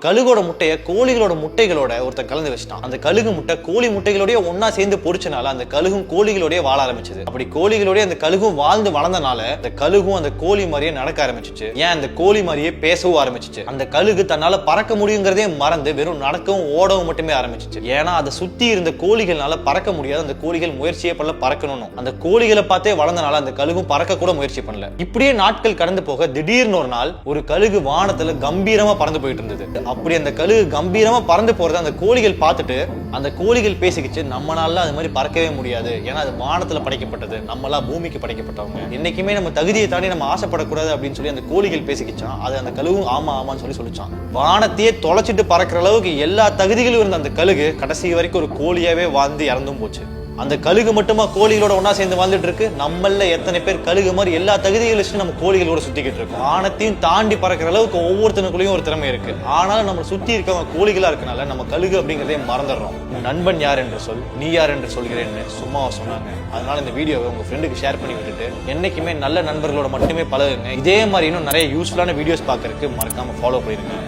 கழுகோட முட்டையை கோழிகளோட முட்டைகளோட ஒருத்தன் கலந்து வச்சிட்டான். அந்த கழுகு முட்டை கோழி முட்டைகளோடய ஒன்னா சேர்ந்து பொரிச்சனால அந்த கழுகும் கோழிகளோடய வாழ ஆரம்பிச்சது. அப்படி கோழிகளோடய அந்த கழுகும் வாழ்ந்து வளர்ந்தனால அந்த கழுகும் அந்த கோழி மாதிரியே நடக்க ஆரம்பிச்சிச்சு. ஏன் அந்த கோழி மாதிரியே பேசவும் ஆரம்பிச்சிச்சு. அந்த கழுகு தன்னால பறக்க முடியுங்கிறதே மறந்து வெறும் நடக்கவும் ஓடவும் மட்டுமே ஆரம்பிச்சிச்சு. ஏன்னா அதை சுத்தி இருந்த கோழிகள்னால பறக்க முடியாது. அந்த கோழிகள் முயற்சியே பண்ணல பறக்கணும். அந்த கோழிகளை பார்த்தே வளர்ந்தனால அந்த கழுகும் பறக்க கூட முயற்சி பண்ணல. இப்படியே நாட்கள் கடந்து போக திடீர்னு ஒரு நாள் ஒரு கழுகு வானத்துல கம்பீரமா பறந்து போயிட்டு இருந்தது. அப்படி அந்த கழுகு கம்பீரமா பறந்து போறத அந்த கோழிகள் பார்த்துட்டு அந்த கோழிகள் பேசிக்கிச்சு, நம்மளால அது மாதிரி பறக்கவே முடியாது. ஏன்னா அது வானத்துல படைக்கப்பட்டது, நம்மளா பூமிக்கு படைக்கப்பட்டவங்க. என்னைக்குமே நம்ம தகுதியை தாண்டி நம்ம ஆசைப்படக்கூடாது அப்படின்னு சொல்லி அந்த கோழிகள் பேசிக்கிச்சான். அது அந்த கழுகும் ஆமா ஆமான்னு சொல்லி சொல்லிச்சான். வானத்தையே தொலைச்சிட்டு பறக்கிற அளவுக்கு எல்லா தகுதிகளும் இருந்த அந்த கழுகு கடைசி வரைக்கும் ஒரு கோழியாவே வாழ்ந்து இறந்தும் போச்சு. அந்த கழுகு மட்டுமா கோழிகளோட ஒன்னா சேர்ந்து வாழ்ந்துட்டு இருக்கு? நம்மள எத்தனை பேர் கழுகு மாதிரி எல்லா தகுதிகளும் நம்ம கோழிகளோட சுத்திக்கிட்டு இருக்கோம். வானத்தையும் தாண்டி பறக்கிற அளவுக்கு ஒவ்வொருத்தனுக்குள்ளேயும் ஒரு திறமை இருக்கு. ஆனாலும் நம்ம சுத்தி இருக்கவங்க கோழிகளா இருக்கனால நம்ம கழுகு அப்படிங்கிறதே மறந்துடுறோம். நண்பன் யார் என்று சொல், நீ யார் என்று சொல்கிறேன்னு சும்மாவா சொன்னாங்க. அதனால இந்த வீடியோவை உங்க ஃப்ரெண்டுக்கு ஷேர் பண்ணி விட்டுட்டு என்னைக்குமே நல்ல நண்பர்களோட மட்டுமே பழகுங்க. இதே மாதிரி இன்னும் நிறைய யூஸ்ஃபுல்லான வீடியோஸ் பார்க்கறதுக்கு மறக்காம ஃபாலோ பண்ணிருங்க.